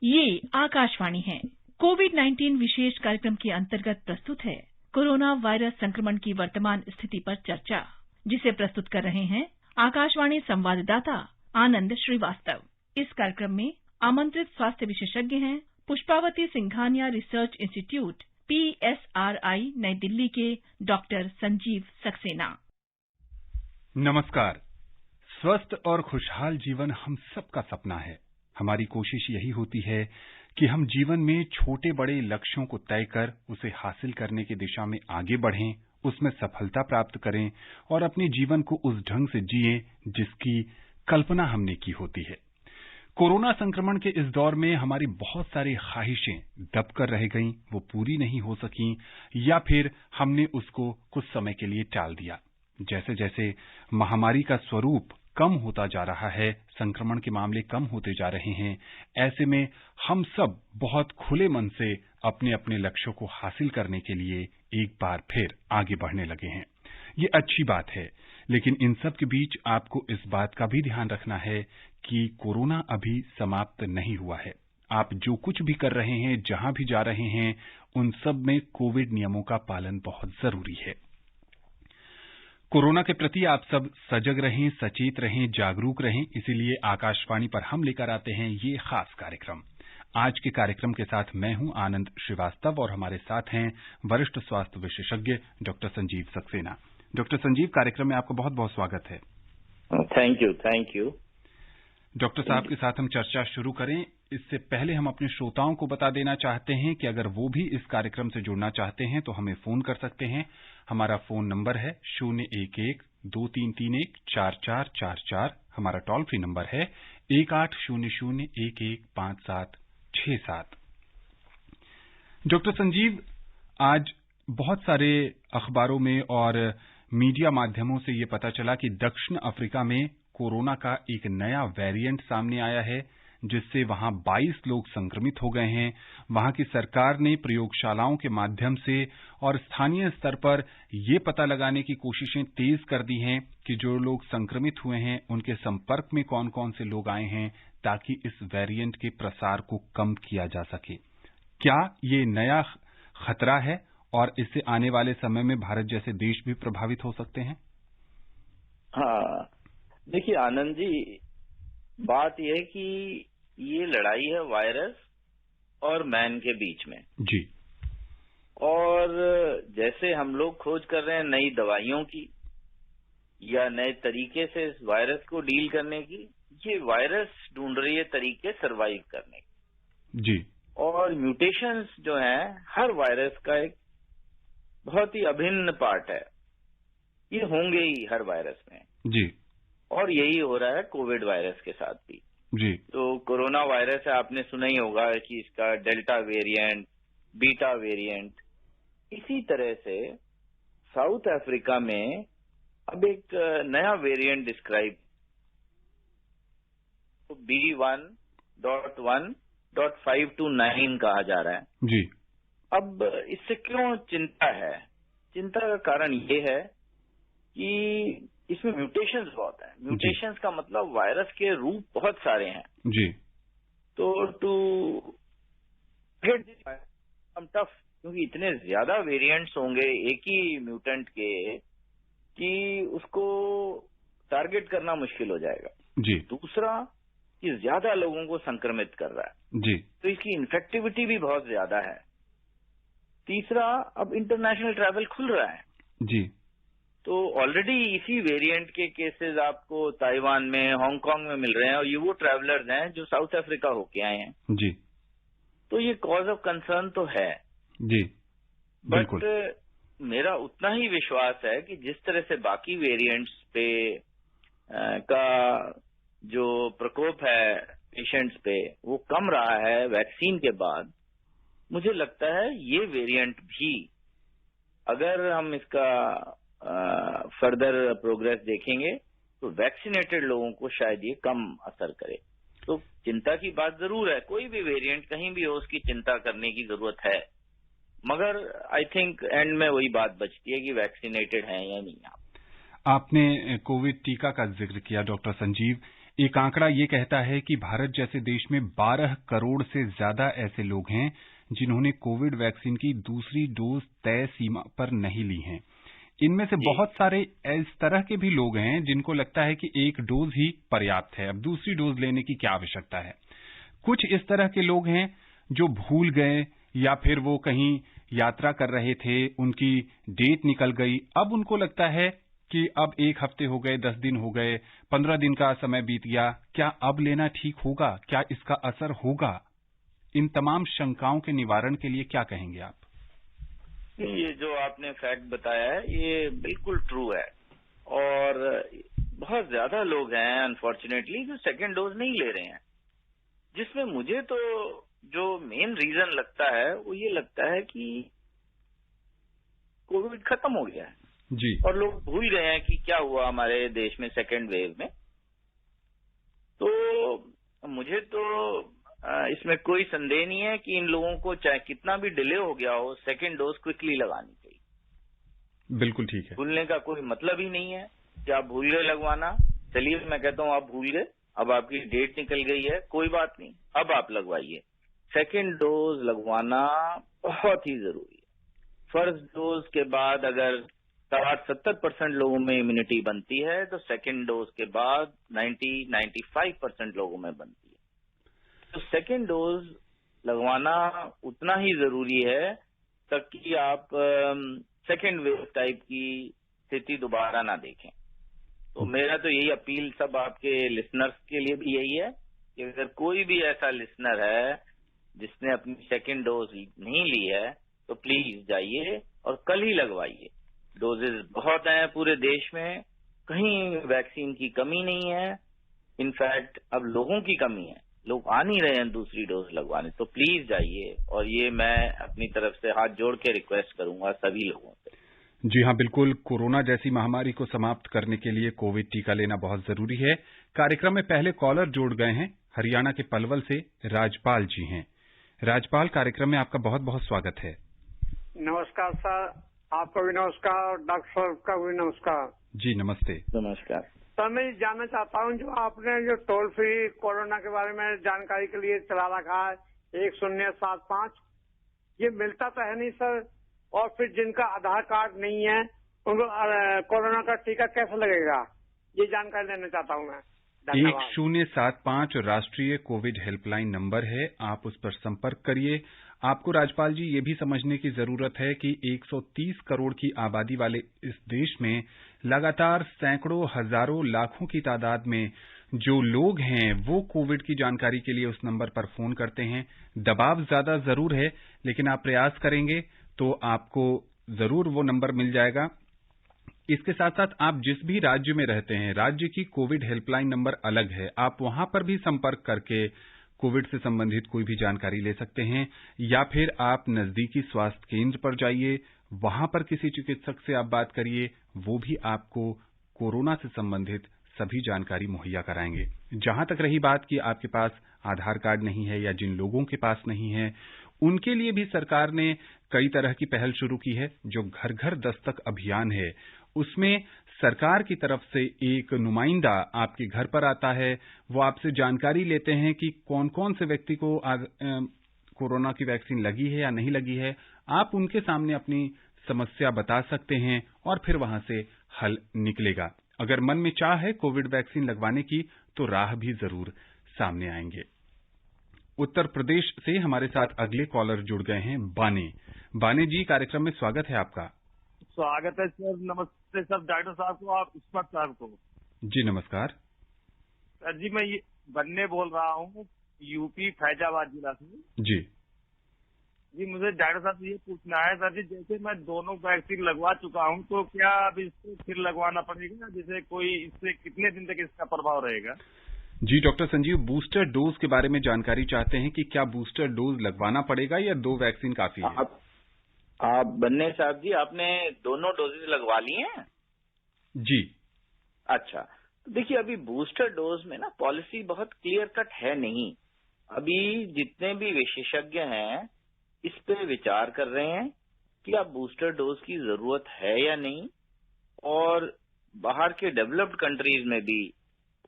ये आकाशवाणी है। कोविड-19 विशेष कार्यक्रम के अंतर्गत प्रस्तुत है कोरोना वायरस संक्रमण की वर्तमान स्थिति पर चर्चा, जिसे प्रस्तुत कर रहे हैं आकाशवाणी संवाददाता आनंद श्रीवास्तव। इस कार्यक्रम में आमंत्रित स्वास्थ्य विशेषज्ञ हैं Pushpavati Singhania research institute PSRI नई दिल्ली के डॉक्टर संजीव सक्सेना। नमस्कार। स्वस्थ और खुशहाल जीवन हम सबका सपना है। हमारी कोशिश यही होती है कि हम जीवन में छोटे बड़े लक्ष्यों को तय कर उसे हासिल करने की दिशा में आगे बढ़ें, उसमें सफलता प्राप्त करें और अपने जीवन को उस ढंग से जिएं जिसकी कल्पना हमने की होती है। कोरोना संक्रमण के इस दौर में हमारी बहुत सारी ख्वाहिशें दब कर रह गईं, वो पूरी नहीं हो सकीं या फिर हमने उसको कुछ समय के लिए टाल दिया। जैसे जैसे महामारी का स्वरूप कम होता जा रहा है, संक्रमण के मामले कम होते जा रहे हैं, ऐसे में हम सब बहुत खुले मन से अपने अपने लक्ष्यों को हासिल करने के लिए एक बार फिर आगे बढ़ने लगे हैं। ये अच्छी बात है, लेकिन इन सब के बीच आपको इस बात का भी ध्यान रखना है कि कोरोना अभी समाप्त नहीं हुआ है। आप जो कुछ भी कर रहे हैं, जहां भी जा रहे हैं, उन सब में कोविड नियमों का पालन बहुत जरूरी है। कोरोना के प्रति आप सब सजग रहें, सचेत रहें, जागरूक रहें। इसीलिए आकाशवाणी पर हम लेकर आते हैं ये खास कार्यक्रम। आज के कार्यक्रम के साथ मैं हूं आनंद श्रीवास्तव और हमारे साथ हैं वरिष्ठ स्वास्थ्य विशेषज्ञ डॉक्टर संजीव सक्सेना। डॉक्टर संजीव, कार्यक्रम में आपका बहुत बहुत स्वागत है। Thank you. डॉक्टर साहब के साथ हम चर्चा शुरू करें, इससे पहले हम अपने श्रोताओं को बता देना चाहते हैं कि अगर वो भी इस कार्यक्रम से जुड़ना चाहते हैं तो हमें फोन कर सकते हैं। हमारा फोन नंबर है 011-2331-4444। हमारा टोल फ्री नंबर है 1800-115767। डॉक्टर संजीव, आज बहुत सारे अखबारों में और मीडिया माध्यमों से ये पता चला कि दक्षिण अफ्रीका में कोरोना का एक नया वेरिएंट सामने आया है, जिससे वहां 22 लोग संक्रमित हो गए हैं। वहां की सरकार ने प्रयोगशालाओं के माध्यम से और स्थानीय स्तर पर ये पता लगाने की कोशिशें तेज कर दी हैं कि जो लोग संक्रमित हुए हैं उनके संपर्क में कौन कौन से लोग आए हैं, ताकि इस वेरिएंट के प्रसार को कम किया जा सके। क्या ये नया खतरा है और इससे आने वाले समय में भारत जैसे देश भी प्रभावित हो सकते हैं? हाँ, देखिए आनंद जी, बात यह है कि ये लड़ाई है वायरस और मैन के बीच में जी। और जैसे हम लोग खोज कर रहे हैं नई दवाइयों की या नए तरीके से इस वायरस को डील करने की, ये वायरस ढूंढ रही है तरीके सरवाइव करने की जी। और म्यूटेशंस जो हैं हर वायरस का एक बहुत ही अभिन्न पार्ट है। ये होंगे ही हर वायरस में जी। और यही हो रहा है कोविड वायरस के साथ भी जी। तो कोरोना वायरस है, आपने सुना ही होगा कि इसका डेल्टा वेरिएंट, बीटा वेरिएंट। इसी तरह से साउथ अफ्रीका में अब एक नया वेरिएंट डिस्क्राइब B1.1.529 कहा जा रहा है जी। अब इससे क्यों चिंता है? चिंता का कारण ये है कि इसमें म्यूटेशंस बहुत हैं। म्यूटेशंस का मतलब वायरस के रूप बहुत सारे हैं जी। तो टू गेट टफ, क्योंकि इतने ज्यादा वेरिएंट्स होंगे एक ही म्यूटेंट के कि उसको टारगेट करना मुश्किल हो जाएगा जी। दूसरा कि ज्यादा लोगों को संक्रमित कर रहा है जी। तो इसकी इन्फेक्टिविटी भी बहुत ज्यादा है। तीसरा, अब इंटरनेशनल ट्रैवल खुल रहा है जी। तो ऑलरेडी इसी वेरिएंट के केसेस आपको ताइवान में, हांगकांग में मिल रहे हैं और ये वो ट्रैवलर्स हैं जो साउथ अफ्रीका होके आए हैं जी। तो ये कॉज ऑफ कंसर्न तो है जी। बट मेरा उतना ही विश्वास है कि जिस तरह से बाकी वेरिएंट्स पे का जो प्रकोप है पेशेंट्स पे वो कम रहा है वैक्सीन के बाद, मुझे लगता है ये वेरिएंट भी, अगर हम इसका फर्दर प्रोग्रेस देखेंगे तो वैक्सीनेटेड लोगों को शायद ये कम असर करे। तो चिंता की बात जरूर है, कोई भी वेरिएंट कहीं भी हो उसकी चिंता करने की जरूरत है, मगर आई थिंक एंड में वही बात बचती है कि वैक्सीनेटेड हैं या नहीं। आपने कोविड टीका का जिक्र किया डॉक्टर संजीव। एक आंकड़ा ये कहता है कि भारत जैसे देश में 12 करोड़ से ज्यादा ऐसे लोग हैं जिन्होंने कोविड वैक्सीन की दूसरी डोज तय सीमा पर नहीं ली है। इनमें से बहुत सारे इस तरह के भी लोग हैं जिनको लगता है कि एक डोज ही पर्याप्त है, अब दूसरी डोज लेने की क्या आवश्यकता है। कुछ इस तरह के लोग हैं जो भूल गए या फिर वो कहीं यात्रा कर रहे थे, उनकी डेट निकल गई, अब उनको लगता है कि अब 1 हफ्ते हो गए, 10 दिन हो गए, 15 दिन का समय बीत गया, क्या अब लेना ठीक होगा, क्या इसका असर होगा। इन तमाम शंकाओं के निवारण के लिए क्या कहेंगे आप? ये जो आपने फैक्ट बताया है ये बिल्कुल ट्रू है और बहुत ज्यादा लोग हैं अनफॉर्चुनेटली जो सेकेंड डोज नहीं ले रहे हैं, जिसमें मुझे तो जो मेन रीजन लगता है वो ये लगता है कि कोविड खत्म हो गया है जी, और लोग भूल गए हैं कि क्या हुआ हमारे देश में सेकेंड वेव में। तो मुझे तो इसमें कोई संदेह नहीं है कि इन लोगों को चाहे कितना भी डिले हो गया हो सेकेंड डोज क्विकली लगानी चाहिए। बिल्कुल ठीक है। भूलने का कोई मतलब ही नहीं है कि आप भूल गए लगवाना। चलिए मैं कहता हूं आप भूल गए, अब आपकी डेट निकल गई है, कोई बात नहीं, अब आप लगवाइए। सेकेंड डोज लगवाना बहुत ही जरूरी है। फर्स्ट डोज के बाद अगर 60-70% लोगों में इम्यूनिटी बनती है तो सेकेंड डोज के बाद 90-95% लोगों में बनती है। तो सेकेंड डोज लगवाना उतना ही जरूरी है ताकि आप सेकेंड वेव टाइप की स्थिति दोबारा ना देखें। तो मेरा तो यही अपील सब आपके लिसनर्स के लिए भी यही है कि अगर कोई भी ऐसा लिसनर है जिसने अपनी सेकेंड डोज नहीं ली है तो प्लीज जाइए और कल ही लगवाइए। डोजेज बहुत हैं पूरे देश में, कहीं वैक्सीन की कमी नहीं है, इनफैक्ट अब लोगों की कमी है, लोग आ नहीं रहे हैं दूसरी डोज लगवाने। तो प्लीज जाइए और ये मैं अपनी तरफ से हाथ जोड़ के रिक्वेस्ट करूंगा सभी लोगों से। जी हाँ, बिल्कुल। कोरोना जैसी महामारी को समाप्त करने के लिए कोविड टीका लेना बहुत जरूरी है। कार्यक्रम में पहले कॉलर जुड़ गए हैं, हरियाणा के पलवल से राजपाल जी हैं। राजपाल, कार्यक्रम में आपका बहुत बहुत स्वागत है। नमस्कार सर, आपको भी नमस्कार, डॉक्टर साहब का भी नमस्कार। जी नमस्ते। नमस्कार सर, मैं जानना चाहता हूँ जो आपने जो टोल फ्री कोरोना के बारे में जानकारी के लिए चला रखा है 1075, ये मिलता तो है नहीं सर, और फिर जिनका आधार कार्ड नहीं है उनको कोरोना का टीका कैसे लगेगा, ये जानकारी लेना चाहता हूँ मैं। 1075 राष्ट्रीय कोविड हेल्पलाइन नंबर है, आप उस पर संपर्क करिए। आपको राजपाल जी ये भी समझने की जरूरत है कि 130 करोड़ की आबादी वाले इस देश में लगातार सैकड़ों, हजारों, लाखों की तादाद में जो लोग हैं वो कोविड की जानकारी के लिए उस नंबर पर फोन करते हैं। दबाव ज्यादा जरूर है, लेकिन आप प्रयास करेंगे तो आपको जरूर वो नंबर मिल जाएगा। इसके साथ साथ आप जिस भी राज्य में रहते हैं, राज्य की कोविड हेल्पलाइन नंबर अलग है, आप वहां पर भी संपर्क करके कोविड से संबंधित कोई भी जानकारी ले सकते हैं, या फिर आप नजदीकी स्वास्थ्य केंद्र पर जाइए, वहां पर किसी चिकित्सक से आप बात करिए, वो भी आपको कोरोना से संबंधित सभी जानकारी मुहैया कराएंगे। जहां तक रही बात कि आपके पास आधार कार्ड नहीं है या जिन लोगों के पास नहीं है, उनके लिए भी सरकार ने कई तरह की पहल शुरू की है। जो घर घर दस्तक अभियान है, उसमें सरकार की तरफ से एक नुमाइंदा आपके घर पर आता है, वो आपसे जानकारी लेते हैं कि कौन कौन से व्यक्ति को कोरोना की वैक्सीन लगी है या नहीं लगी है। आप उनके सामने अपनी समस्या बता सकते हैं और फिर वहां से हल निकलेगा। अगर मन में चाह है कोविड वैक्सीन लगवाने की तो राह भी जरूर सामने आएंगे। उत्तर प्रदेश से हमारे साथ अगले कॉलर जुड़ गए हैं, बाने जी, कार्यक्रम में स्वागत है आपका। स्वागत है सर। नमस्ते सर, डॉक्टर साहब को और इस्मत साहब को। जी नमस्कार सर जी, मैं बन्ने बोल रहा हूँ, यूपी फैजाबाद जिला से। जी जी, मुझे डॉक्टर साहब से ये पूछना है सर जी, जैसे मैं दोनों वैक्सीन लगवा चुका हूँ तो क्या अब इसको फिर लगवाना पड़ेगा? जैसे कोई इससे कितने दिन तक इसका प्रभाव रहेगा? जी डॉक्टर संजीव, बूस्टर डोज के बारे में जानकारी चाहते हैं कि क्या बूस्टर डोज लगवाना पड़ेगा या 2 वैक्सीन काफी है? आप बन्ने साहब जी, आपने दोनों डोजेज लगवा लिए हैं? जी। अच्छा, देखिए अभी बूस्टर डोज में ना पॉलिसी बहुत क्लियर कट है नहीं। अभी जितने भी विशेषज्ञ हैं इस पे विचार कर रहे हैं कि अब बूस्टर डोज की जरूरत है या नहीं, और बाहर के डेवलप्ड कंट्रीज में भी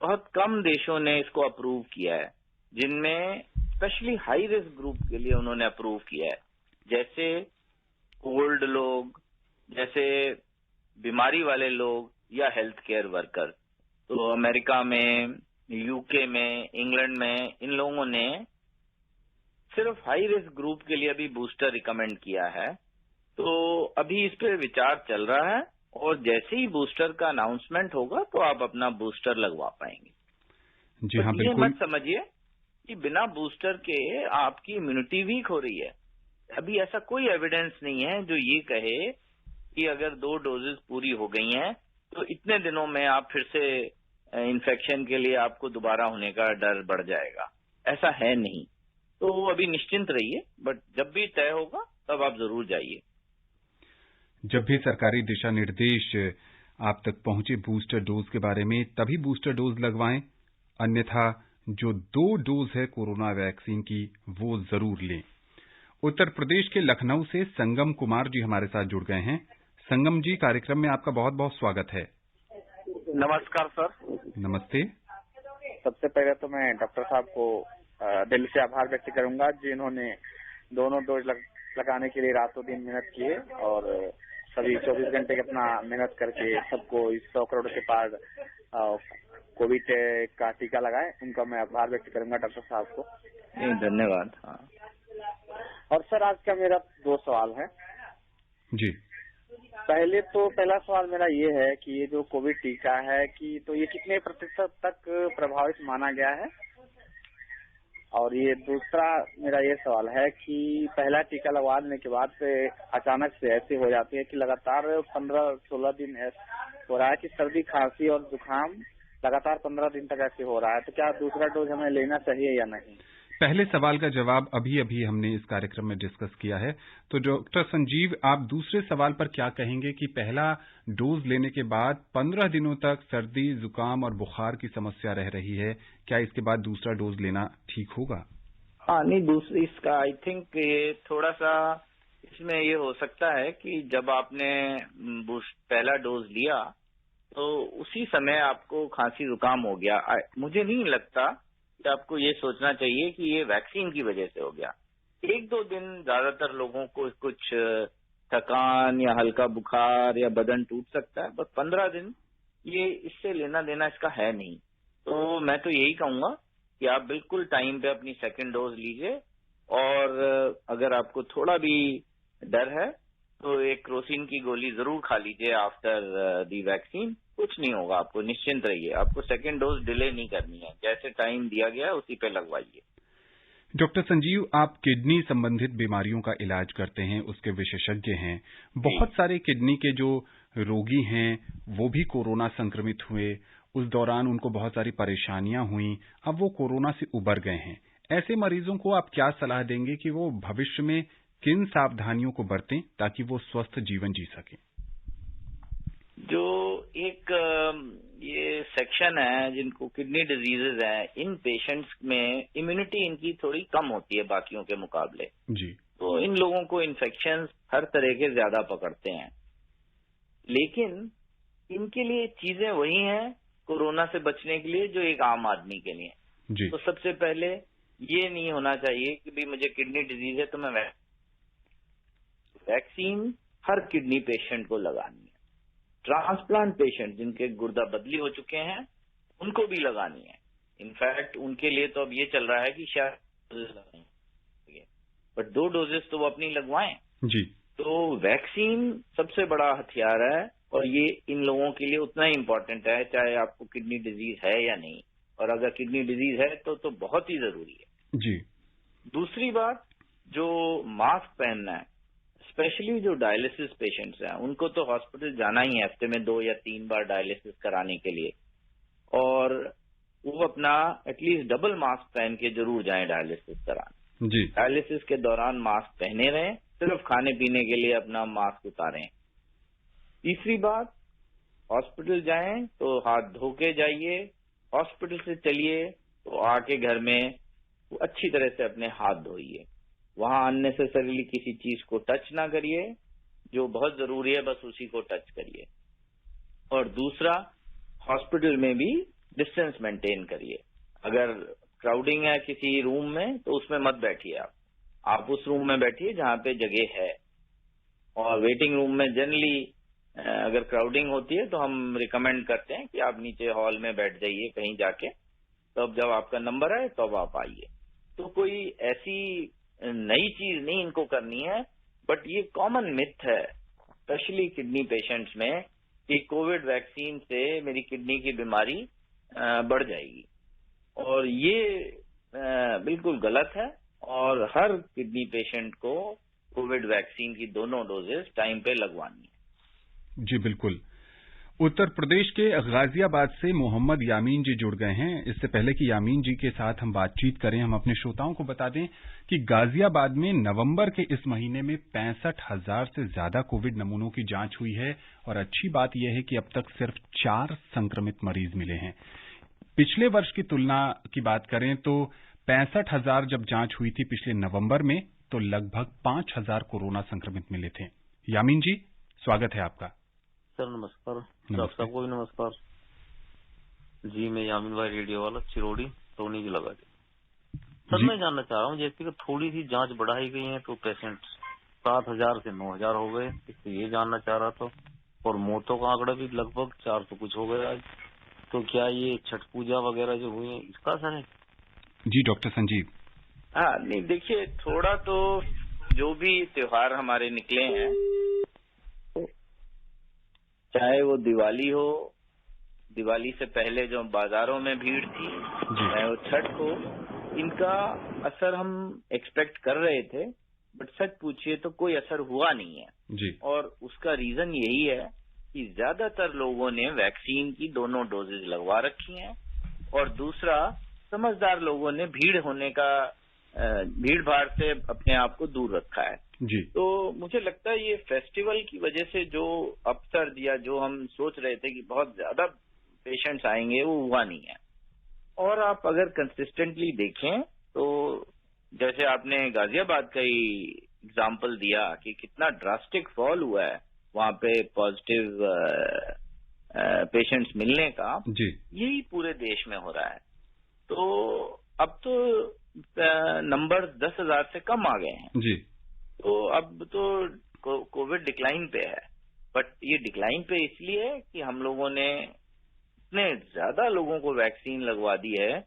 बहुत कम देशों ने इसको अप्रूव किया है, जिनमें स्पेशली हाई रिस्क ग्रुप के लिए उन्होंने अप्रूव किया है, जैसे ओल्ड लोग, जैसे बीमारी वाले लोग या हेल्थ केयर वर्कर। तो अमेरिका में, यूके में, इंग्लैंड में इन लोगों ने सिर्फ हाई रिस्क ग्रुप के लिए अभी बूस्टर रिकमेंड किया है। तो अभी इस पे विचार चल रहा है और जैसे ही बूस्टर का अनाउंसमेंट होगा तो आप अपना बूस्टर लगवा पाएंगे। जी हाँ, ये बिल्कुल। मत समझिए कि बिना बूस्टर के आपकी इम्यूनिटी वीक हो रही है। अभी ऐसा कोई एविडेंस नहीं है जो ये कहे कि अगर 2 डोजेस पूरी हो गई हैं तो इतने दिनों में आप फिर से इन्फेक्शन के लिए आपको दोबारा होने का डर बढ़ जाएगा। ऐसा है नहीं। तो अभी निश्चिंत रहिए, बट जब भी तय होगा तब आप जरूर जाइए। जब भी सरकारी दिशा निर्देश आप तक पहुंचे बूस्टर डोज के बारे में, तभी बूस्टर डोज लगवाएं, अन्यथा जो 2 डोज है कोरोना वैक्सीन की वो जरूर लें। उत्तर प्रदेश के लखनऊ से संगम कुमार जी हमारे साथ जुड़ गए हैं। संगम जी, कार्यक्रम में आपका बहुत बहुत स्वागत है। नमस्कार सर। नमस्ते। सबसे पहले तो मैं डॉक्टर साहब को दिल से आभार व्यक्त करूंगा, जिन्होंने दोनों डोज लगाने के लिए रातों दिन मेहनत किए और सभी 24 घंटे की अपना मेहनत करके सबको इस 100 करोड़ के पार कोविड का टीका लगाए। उनका मैं आभार व्यक्त करूंगा डॉक्टर साहब को। धन्यवाद। हाँ। और सर, आज का मेरा 2 सवाल है जी। पहला सवाल मेरा ये है कि ये जो कोविड टीका है कि तो ये कितने प्रतिशत तक प्रभावित माना गया है, और ये दूसरा मेरा ये सवाल है कि पहला टीका लगवाने के बाद से अचानक से ऐसे हो जाती है कि लगातार 15-16 दिन हो रहा है कि सर्दी खांसी और जुकाम लगातार 15 दिन तक ऐसे हो रहा है, तो क्या दूसरा डोज हमें लेना चाहिए या नहीं? पहले सवाल का जवाब अभी हमने इस कार्यक्रम में डिस्कस किया है। तो डॉक्टर संजीव, आप दूसरे सवाल पर क्या कहेंगे कि पहला डोज लेने के बाद 15 दिनों तक सर्दी, जुकाम और बुखार की समस्या रह रही है, क्या इसके बाद दूसरा डोज लेना ठीक होगा? हाँ, नहीं, दूसरी इसका आई थिंक ये थोड़ा सा इसमें ये हो सकता है कि जब आपने पहला डोज लिया तो उसी समय आपको खांसी जुकाम हो गया। मुझे नहीं लगता कि आपको ये सोचना चाहिए कि ये वैक्सीन की वजह से हो गया। 1-2 दिन ज्यादातर लोगों को कुछ थकान या हल्का बुखार या बदन टूट सकता है, बस 15 दिन ये इससे लेना देना इसका है नहीं। तो मैं तो यही कहूंगा कि आप बिल्कुल टाइम पे अपनी सेकंड डोज लीजिए, और अगर आपको थोड़ा भी डर है तो एक क्रोसिन की गोली जरूर खा लीजिए आफ्टर दी वैक्सीन। कुछ नहीं होगा, आपको निश्चिंत रहिए। आपको सेकंड डोज डिले नहीं करनी है, जैसे टाइम दिया गया है उसी पे लगवाइए। डॉक्टर संजीव, आप किडनी संबंधित बीमारियों का इलाज करते हैं, उसके विशेषज्ञ हैं। बहुत सारे किडनी के जो रोगी हैं वो भी कोरोना संक्रमित हुए, उस दौरान उनको बहुत सारी परेशानियां हुई, अब वो कोरोना से उबर गए हैं। ऐसे मरीजों को आप क्या सलाह देंगे कि वो भविष्य में किन सावधानियों को बरतें ताकि वो स्वस्थ जीवन जी सकें? जो एक ये सेक्शन है जिनको किडनी डिजीजेज हैं, इन पेशेंट्स में इम्यूनिटी इनकी थोड़ी कम होती है बाकियों के मुकाबले जी। तो इन लोगों को इन्फेक्शन हर तरह के ज्यादा पकड़ते हैं, लेकिन इनके लिए चीजें वही हैं कोरोना से बचने के लिए जो एक आम आदमी के लिए जी। तो सबसे पहले ये नहीं होना चाहिए कि भी मुझे किडनी डिजीज है तो मैं वैक्सीन हर किडनी पेशेंट को लगानी है। ट्रांसप्लांट पेशेंट जिनके गुर्दा बदली हो चुके हैं उनको भी लगानी है। इनफैक्ट उनके लिए तो अब ये चल रहा है कि शायद बट 2 डोजेस तो वो अपनी लगवाएं जी। तो वैक्सीन सबसे बड़ा हथियार है, और ये इन लोगों के लिए उतना ही इम्पोर्टेंट है चाहे आपको किडनी डिजीज है या नहीं, और अगर किडनी डिजीज है तो बहुत ही जरूरी है जी। दूसरी बात, जो मास्क पहनना है, स्पेशली जो डायलिसिस पेशेंट्स हैं उनको तो हॉस्पिटल जाना ही है हफ्ते में 2 या 3 बार डायलिसिस कराने के लिए, और वो अपना एटलीस्ट डबल मास्क पहन के जरूर जाएं डायलिसिस कराने जी। डायलिसिस के दौरान मास्क पहने रहें, सिर्फ खाने पीने के लिए अपना मास्क उतारें। तीसरी बात, हॉस्पिटल जाएं तो हाथ धो के जाइए, हॉस्पिटल से चलिए तो आके घर में अच्छी तरह से अपने हाथ धोइए, वहां अननेसेसरीली किसी चीज को टच ना करिए, जो बहुत जरूरी है बस उसी को टच करिए। और दूसरा, हॉस्पिटल में भी डिस्टेंस मेंटेन करिए। अगर क्राउडिंग है किसी रूम में तो उसमें मत बैठिए, आप उस रूम में बैठिए जहां पे जगह है। और वेटिंग रूम में जनरली अगर क्राउडिंग होती है तो हम रिकमेंड करते हैं कि आप नीचे हॉल में बैठ जाइए कहीं जाके, तब जब आपका नंबर आए तब आप आइए। तो कोई ऐसी नई चीज नहीं इनको करनी है, बट ये कॉमन मिथ है स्पेशली किडनी पेशेंट्स में कि कोविड वैक्सीन से मेरी किडनी की बीमारी बढ़ जाएगी, और ये बिल्कुल गलत है। और हर किडनी पेशेंट को कोविड वैक्सीन की दोनों डोजेस टाइम पे लगवानी है। जी बिल्कुल। उत्तर प्रदेश के गाजियाबाद से मोहम्मद यामीन जी जुड़ गए हैं। इससे पहले कि यामीन जी के साथ हम बातचीत करें, हम अपने श्रोताओं को बता दें कि गाजियाबाद में नवंबर के इस महीने में 65,000 से ज्यादा कोविड नमूनों की जांच हुई है, और अच्छी बात यह है कि अब तक सिर्फ 4 संक्रमित मरीज मिले हैं। पिछले वर्ष की तुलना की बात करें तो 65,000 जब जांच हुई थी पिछले नवंबर में, तो लगभग 5,000 कोरोना संक्रमित मिले थे। यामीन जी, स्वागत है आपका। सर नमस्कार। डॉक्टर साहब को भी नमस्कार जी। मैं यामीन भाई रेडियो वाला चिरोड़ी टोनी जिला का। सर मैं जानना चाह रहा हूँ, जैसे कि थोड़ी सी जांच बढ़ाई गई है तो पेशेंट 7,000 से 9,000 हो गए, इससे ये जानना चाह रहा था। और मौतों का आंकड़ा भी लगभग 400 कुछ हो गया आज। तो क्या ये छठ पूजा वगैरह जो हुई है इसका असर है? जी डॉक्टर संजीव। हाँ नहीं, देखिए थोड़ा तो जो भी त्योहार हमारे निकले हैं, चाहे वो दिवाली हो, दिवाली से पहले जो बाजारों में भीड़ थी, चाहे वो छठ हो, इनका असर हम एक्सपेक्ट कर रहे थे, बट सच पूछिए तो कोई असर हुआ नहीं है जी। और उसका रीजन यही है कि ज्यादातर लोगों ने वैक्सीन की दोनों डोजेज लगवा रखी हैं, और दूसरा समझदार लोगों ने भीड़ भाड़ से अपने आप को दूर रखा है जी। तो मुझे लगता है ये फेस्टिवल की वजह से जो अवसर दिया, जो हम सोच रहे थे कि बहुत ज्यादा पेशेंट्स आएंगे, वो हुआ नहीं है। और आप अगर कंसिस्टेंटली देखें तो जैसे आपने गाजियाबाद का ही एग्जाम्पल दिया कि कितना ड्रास्टिक फॉल हुआ है वहां पे पॉजिटिव पेशेंट्स मिलने का जी। यही पूरे देश में हो रहा है। तो अब तो नंबर 10,000 से कम आ गए हैं जी। तो अब तो कोविड डिक्लाइन पे है, बट ये डिक्लाइन पे इसलिए है कि हम लोगों ने इतने ज्यादा लोगों को वैक्सीन लगवा दी है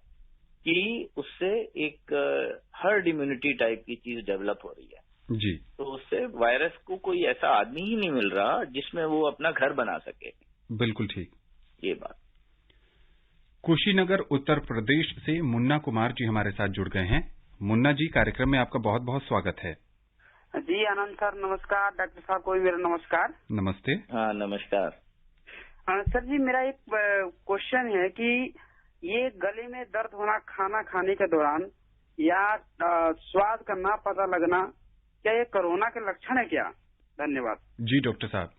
कि उससे एक हर्ड इम्यूनिटी टाइप की चीज डेवलप हो रही है जी। तो उससे वायरस को कोई ऐसा आदमी ही नहीं मिल रहा जिसमें वो अपना घर बना सके। बिल्कुल ठीक, ये बात। कुशीनगर उत्तर प्रदेश से मुन्ना कुमार जी हमारे साथ जुड़ गए हैं। मुन्ना जी, कार्यक्रम में आपका बहुत बहुत स्वागत है। जी आनंद सर नमस्कार। डॉक्टर साहब को भी मेरा नमस्कार। नमस्ते। हाँ नमस्कार। सर जी मेरा एक क्वेश्चन है कि ये गले में दर्द होना खाना खाने के दौरान या स्वाद का ना पता लगना, क्या ये कोरोना के लक्षण है क्या? धन्यवाद। जी डॉक्टर साहब।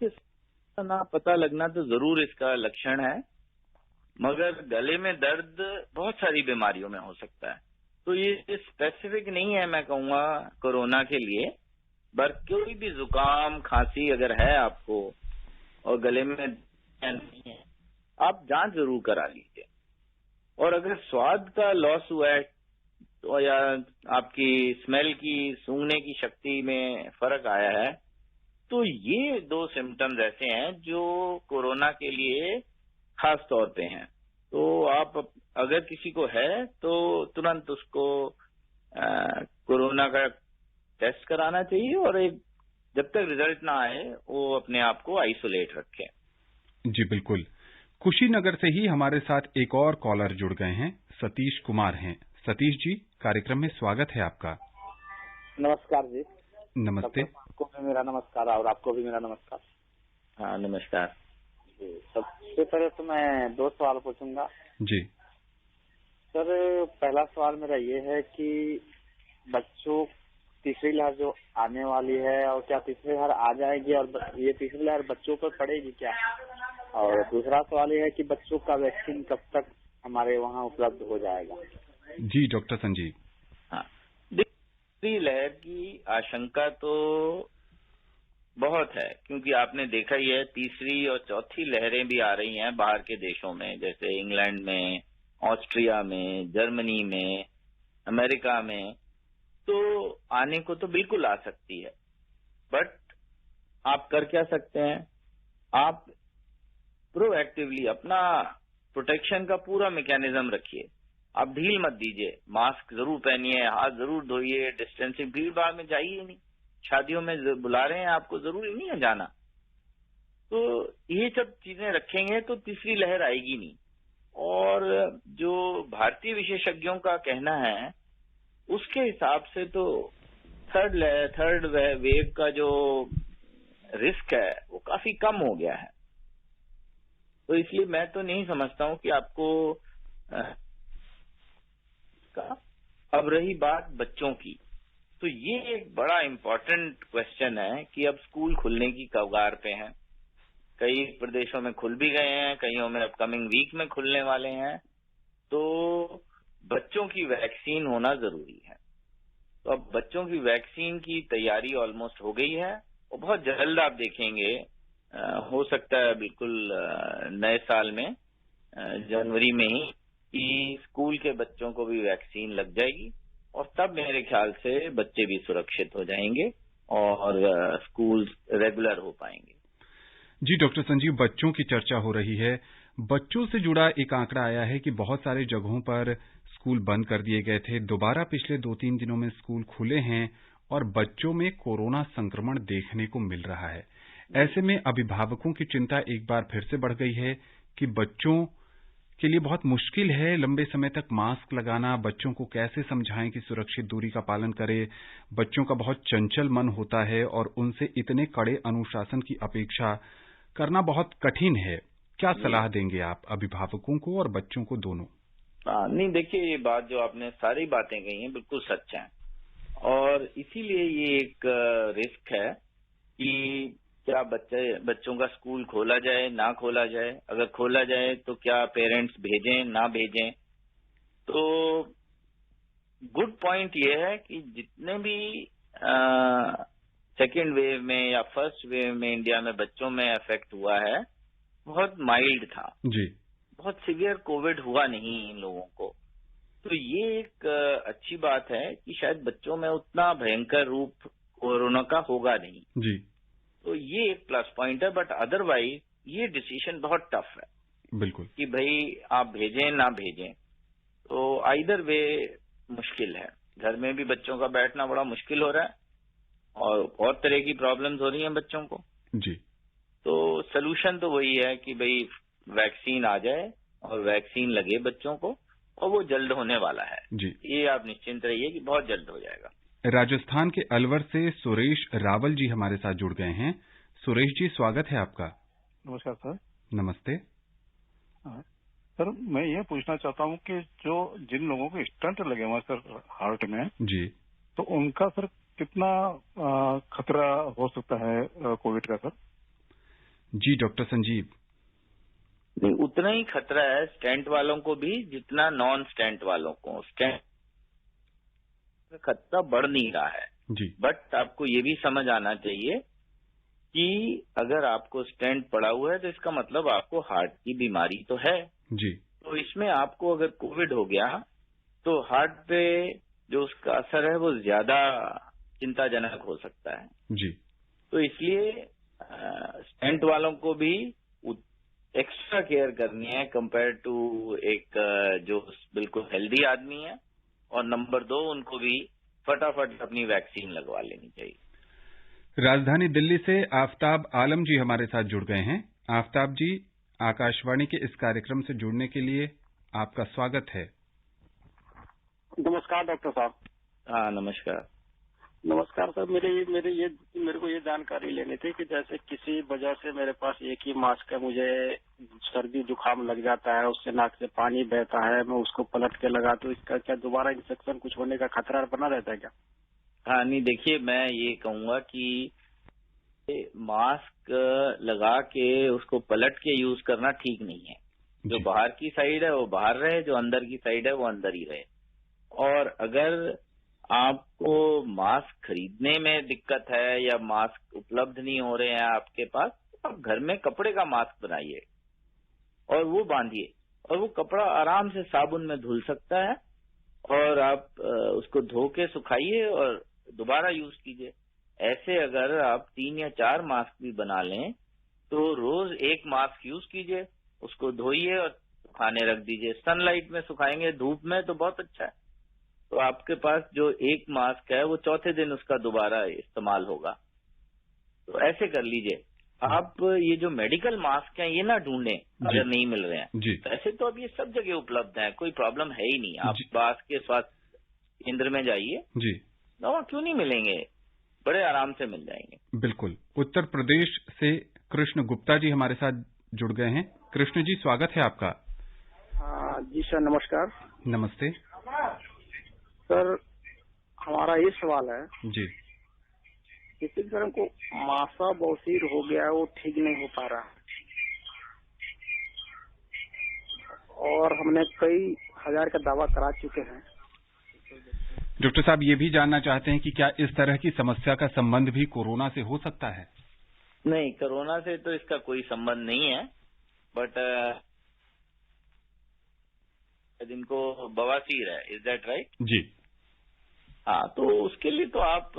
ना पता लगना तो जरूर इसका लक्षण है, मगर गले में दर्द बहुत सारी बीमारियों में हो सकता है, तो ये स्पेसिफिक नहीं है मैं कहूँगा कोरोना के लिए। पर कोई भी जुकाम खांसी अगर है आपको और गले में नहीं है, आप जांच जरूर करा लीजिए। और अगर स्वाद का लॉस हुआ है तो या आपकी स्मेल की, सूंघने की शक्ति में फर्क आया है, तो ये 2 सिम्टम्स ऐसे हैं जो कोरोना के लिए खास तौर पे हैं। तो आप अगर किसी को है तो तुरंत उसको कोरोना का टेस्ट कराना चाहिए, और जब तक रिजल्ट ना आए वो अपने आप को आइसोलेट रखें। जी बिल्कुल। कुशीनगर से ही हमारे साथ एक और कॉलर जुड़ गए हैं, सतीश कुमार हैं। सतीश जी, कार्यक्रम में स्वागत है आपका। नमस्कार जी। नमस्ते। आपको भी मेरा नमस्कार और आपको भी मेरा नमस्कार। हाँ नमस्कार। सबसे पहले तो मैं 2 सवाल पूछूंगा। जी सर, पहला सवाल मेरा ये है कि बच्चों तीसरी लहर जो आने वाली है, और क्या तीसरी लहर आ जाएगी और ये तीसरी लहर बच्चों पर पड़ेगी क्या? और दूसरा सवाल ये है कि बच्चों का वैक्सीन कब तक हमारे वहाँ उपलब्ध हो जाएगा? जी डॉक्टर संजीव। हाँ, तीसरी लहर की आशंका तो बहुत है, क्योंकि आपने देखा ही है तीसरी और चौथी लहरें भी आ रही हैं बाहर के देशों में, जैसे इंग्लैंड में, ऑस्ट्रिया में, जर्मनी में, अमेरिका में। तो आने को तो बिल्कुल आ सकती है, बट आप कर क्या सकते हैं? आप प्रोएक्टिवली अपना प्रोटेक्शन का पूरा मैकेनिज्म रखिए। आप ढील मत दीजिए, मास्क जरूर पहनिए, हाथ जरूर धोइए, डिस्टेंसिंग, भीड़ भाड़ में जाइए नहीं, शादियों में बुला रहे हैं आपको, जरूरी नहीं है जाना। तो ये सब चीजें रखेंगे तो तीसरी लहर आएगी नहीं। और जो भारतीय विशेषज्ञों का कहना है उसके हिसाब से तो थर्ड वेव का जो रिस्क है वो काफी कम हो गया है। तो इसलिए मैं तो नहीं समझता हूं कि आपको अब रही बात बच्चों की, तो ये एक बड़ा इम्पोर्टेंट क्वेश्चन है कि अब स्कूल खुलने की कगार पे हैं। कई प्रदेशों में खुल भी गए हैं, कईयों में अपकमिंग वीक में खुलने वाले हैं। तो बच्चों की वैक्सीन होना जरूरी है। तो अब बच्चों की वैक्सीन की तैयारी ऑलमोस्ट हो गई है और बहुत जल्द आप देखेंगे, हो सकता है बिल्कुल नए साल में, जनवरी में ही, कि स्कूल के बच्चों को भी वैक्सीन लग जाएगी और तब मेरे ख्याल से बच्चे भी सुरक्षित हो जाएंगे और स्कूल रेगुलर हो पाएंगे। जी डॉक्टर संजीव, बच्चों की चर्चा हो रही है। बच्चों से जुड़ा एक आंकड़ा आया है कि बहुत सारे जगहों पर स्कूल बंद कर दिए गए थे, दोबारा पिछले 2-3 दिनों में स्कूल खुले हैं और बच्चों में कोरोना संक्रमण देखने को मिल रहा है। ऐसे में अभिभावकों की चिंता एक बार फिर से बढ़ गई है कि बच्चों के लिए बहुत मुश्किल है लंबे समय तक मास्क लगाना। बच्चों को कैसे समझाएं कि सुरक्षित दूरी का पालन करें। बच्चों का बहुत चंचल मन होता है और उनसे इतने कड़े अनुशासन की अपेक्षा करना बहुत कठिन है। क्या सलाह देंगे आप अभिभावकों को और बच्चों को दोनों? नहीं, देखिए, ये बात जो आपने सारी बातें कही हैं बिल्कुल सच है और इसीलिए ये एक रिस्क है कि क्या बच्चों का स्कूल खोला जाए ना खोला जाए। अगर खोला जाए तो क्या पेरेंट्स भेजें ना भेजें। तो गुड पॉइंट ये है कि जितने भी सेकेंड वेव में या फर्स्ट वेव में इंडिया में बच्चों में इफेक्ट हुआ है, बहुत माइल्ड था जी, बहुत सीवियर कोविड हुआ नहीं इन लोगों को। तो ये एक अच्छी बात है कि शायद बच्चों में उतना भयंकर रूप कोरोना का होगा नहीं जी। तो ये एक प्लस पॉइंट है। बट अदरवाइज ये डिसीजन बहुत टफ है बिल्कुल कि भाई आप भेजें ना भेजें। तो आइदर वे मुश्किल है। घर में भी बच्चों का बैठना बड़ा मुश्किल हो रहा है और बहुत तरह की प्रॉब्लम्स हो रही हैं बच्चों को जी। तो सलूशन तो वही है कि भाई वैक्सीन आ जाए और वैक्सीन लगे बच्चों को और वो जल्द होने वाला है जी। ये आप निश्चिंत रहिए कि बहुत जल्द हो जाएगा। राजस्थान के अलवर से सुरेश रावल जी हमारे साथ जुड़ गए हैं। सुरेश जी, स्वागत है आपका। नमस्कार सर। नमस्ते सर, मैं ये पूछना चाहता हूँ कि जो जिन लोगों को स्टंट लगे हुए हैं सर हार्ट में जी, तो उनका सर कितना खतरा हो सकता है कोविड का सर? जी डॉक्टर संजीव। नहीं, उतना ही खतरा है स्टेंट वालों को भी जितना नॉन स्टेंट वालों को। स्टेंट खतरा बढ़ नहीं रहा है जी। बट आपको ये भी समझ आना चाहिए कि अगर आपको स्टेंट पड़ा हुआ है तो इसका मतलब आपको हार्ट की बीमारी तो है जी। तो इसमें आपको अगर कोविड हो गया तो हार्ट पे जो उसका असर है वो ज्यादा चिंताजनक हो सकता है जी। तो इसलिए स्टेंट वालों को भी एक्स्ट्रा केयर करनी है कंपेयर टू एक जो बिल्कुल हेल्दी आदमी है। और नंबर 2, उनको भी फटाफट अपनी वैक्सीन लगवा लेनी चाहिए। राजधानी दिल्ली से आफताब आलम जी हमारे साथ जुड़ गए हैं। आफताब जी, आकाशवाणी के इस कार्यक्रम से जुड़ने के लिए आपका स्वागत है। नमस्कार डॉक्टर साहब। हाँ, नमस्कार। नमस्कार सर। मेरे को ये जानकारी लेनी थी कि जैसे किसी वजह से मेरे पास एक ही मास्क है, मुझे सर्दी जुकाम लग जाता है, उससे नाक से पानी बहता है, मैं उसको पलट के लगा तो इसका क्या दोबारा इन्फेक्शन कुछ होने का खतरा बना रहता है क्या? हाँ, नहीं, देखिए, मैं ये कहूंगा कि मास्क लगा के उसको पलट के यूज करना ठीक नहीं है। जो बाहर की साइड है वो बाहर रहे, जो अंदर की साइड है वो अंदर ही रहे। और अगर आपको मास्क खरीदने में दिक्कत है या मास्क उपलब्ध नहीं हो रहे हैं आपके पास, तो आप घर में कपड़े का मास्क बनाइए और वो बांधिए, और वो कपड़ा आराम से साबुन में धुल सकता है, और आप उसको धो के सुखाइए और दोबारा यूज कीजिए। ऐसे अगर आप 3 या 4 मास्क भी बना लें तो रोज एक मास्क यूज कीजिए, उसको धोइए और सुखाने रख दीजिए। सनलाइट में सुखाएंगे, धूप में तो बहुत अच्छा है, तो आपके पास जो एक मास्क है वो चौथे दिन उसका दोबारा इस्तेमाल होगा। तो ऐसे कर लीजिए। आप ये जो मेडिकल मास्क हैं ये ना ढूंढें अगर नहीं मिल रहे हैं। ऐसे तो अब ये सब जगह उपलब्ध है, कोई प्रॉब्लम है ही नहीं। आप पास के स्वास्थ्य केंद्र में जाइए, दवा क्यों नहीं मिलेंगे, बड़े आराम से मिल जाएंगे। बिल्कुल। उत्तर प्रदेश से कृष्ण गुप्ता जी हमारे साथ जुड़ गए हैं। कृष्ण जी, स्वागत है आपका। जी सर, नमस्कार। नमस्ते सर, हमारा ये सवाल है जी, किसी तरह को मासा बौसीर हो गया है, वो ठीक नहीं हो पा रहा, और हमने कई हजार का दावा करा चुके हैं। डॉक्टर साहब ये भी जानना चाहते हैं कि क्या इस तरह की समस्या का संबंध भी कोरोना से हो सकता है? नहीं, कोरोना से तो इसका कोई संबंध नहीं है, बट जिनको बवासीर है, इज दैट राइट? जी हाँ, तो उसके लिए तो आप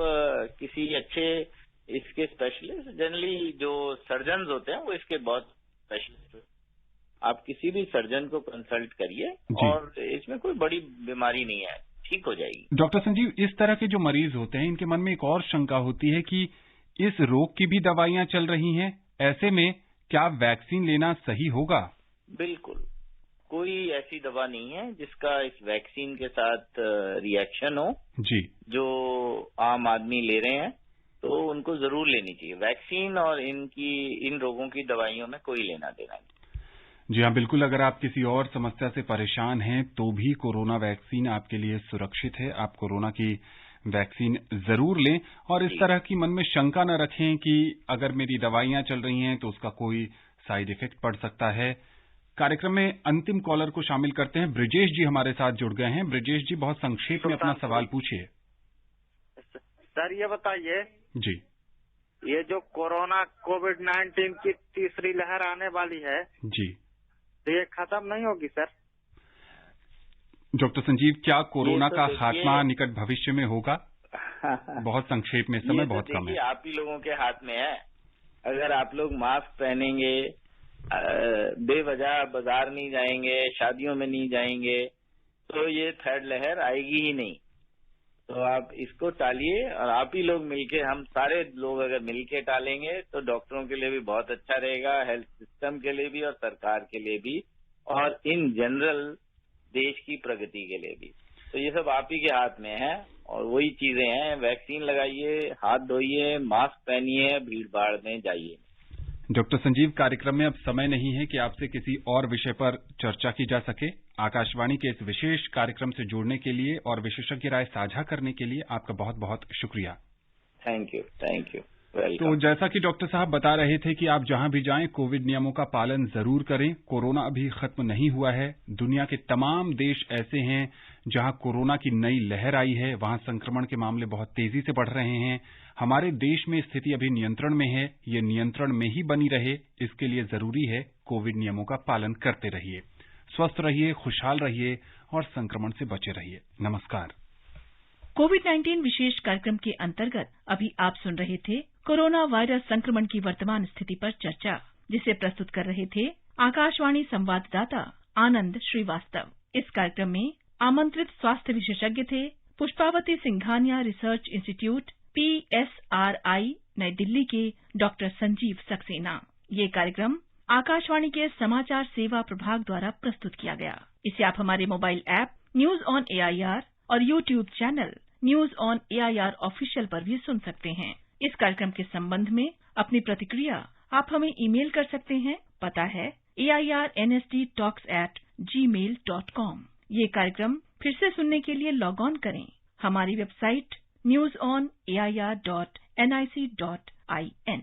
किसी अच्छे इसके स्पेशलिस्ट, जनरली जो सर्जन्स होते हैं वो इसके बहुत स्पेशलिस्ट, आप किसी भी सर्जन को कंसल्ट करिए और इसमें कोई बड़ी बीमारी नहीं है, ठीक हो जाएगी। डॉक्टर संजीव, इस तरह के जो मरीज होते हैं इनके मन में एक और शंका होती है कि इस रोग की भी दवाइयां चल रही हैं, ऐसे में क्या वैक्सीन लेना सही होगा? बिल्कुल, कोई ऐसी दवा नहीं है जिसका इस वैक्सीन के साथ रिएक्शन हो जी। जो आम आदमी ले रहे हैं तो उनको जरूर लेनी चाहिए वैक्सीन, और इन रोगों की दवाइयों में कोई लेना देना नहीं। जी हाँ, बिल्कुल। अगर आप किसी और समस्या से परेशान हैं तो भी कोरोना वैक्सीन आपके लिए सुरक्षित है। आप कोरोना की वैक्सीन जरूर लें, और इस तरह की मन में शंका न रखें कि अगर मेरी दवाइयां चल रही हैं तो उसका कोई साइड इफेक्ट पड़ सकता है। कार्यक्रम में अंतिम कॉलर को शामिल करते हैं। ब्रिजेश जी हमारे साथ जुड़ गए हैं। ब्रिजेश जी, बहुत संक्षेप में अपना सवाल पूछिए। सर, ये बताइए जी, ये जो कोरोना कोविड-19 की तीसरी लहर आने वाली है जी, तो ये खत्म नहीं होगी सर? डॉक्टर संजीव, क्या कोरोना का खात्मा निकट भविष्य में होगा? बहुत संक्षेप में, समय बहुत कम है। आप ही लोगों के हाथ में है। अगर आप लोग मास्क पहनेंगे, बेवजह बाजार नहीं जाएंगे, शादियों में नहीं जाएंगे, तो ये थर्ड लहर आएगी ही नहीं। तो आप इसको टालिए, और आप ही लोग मिलके, हम सारे लोग अगर मिलके टालेंगे तो डॉक्टरों के लिए भी बहुत अच्छा रहेगा, हेल्थ सिस्टम के लिए भी और सरकार के लिए भी, और इन जनरल देश की प्रगति के लिए भी। तो ये सब आप ही के हाथ में है, और वही चीजें हैं, वैक्सीन लगाइए, हाथ धोइए, मास्क पहनिए, भीड़ भाड़ में जाइए। डॉक्टर संजीव, कार्यक्रम में अब समय नहीं है कि आपसे किसी और विषय पर चर्चा की जा सके। आकाशवाणी के इस विशेष कार्यक्रम से जुड़ने के लिए और विशेषज्ञ राय साझा करने के लिए आपका बहुत बहुत शुक्रिया। Thank you. तो जैसा कि डॉक्टर साहब बता रहे थे कि आप जहां भी जाएं कोविड नियमों का पालन जरूर करें। कोरोना अभी खत्म नहीं हुआ है। दुनिया के तमाम देश ऐसे हैं जहां कोरोना की नई लहर आई है, वहां संक्रमण के मामले बहुत तेजी से बढ़ रहे हैं। हमारे देश में स्थिति अभी नियंत्रण में है, ये नियंत्रण में ही बनी रहे, इसके लिए जरूरी है कोविड नियमों का पालन करते रहिए। स्वस्थ रहिए, खुशहाल रहिए और संक्रमण से बचे रहिए। नमस्कार। कोविड-19 विशेष कार्यक्रम के अंतर्गत अभी आप सुन रहे थे कोरोना वायरस संक्रमण की वर्तमान स्थिति पर चर्चा, जिसे प्रस्तुत कर रहे थे आकाशवाणी संवाददाता आनंद श्रीवास्तव। इस कार्यक्रम में आमंत्रित स्वास्थ्य विशेषज्ञ थे Pushpavati Singhania research institute PSRI नई दिल्ली के डॉक्टर संजीव सक्सेना। ये कार्यक्रम आकाशवाणी के समाचार सेवा प्रभाग द्वारा प्रस्तुत किया गया। इसे आप हमारे mobile app news on AIR और YouTube channel news on AIR official पर भी सुन सकते हैं। इस कार्यक्रम के संबंध में अपनी प्रतिक्रिया आप हमें ईमेल कर सकते हैं। पता है airnsttalks@gmail.com। ये कार्यक्रम फिर से सुनने के लिए लॉग ऑन करें हमारी वेबसाइट newsonair.nic.in।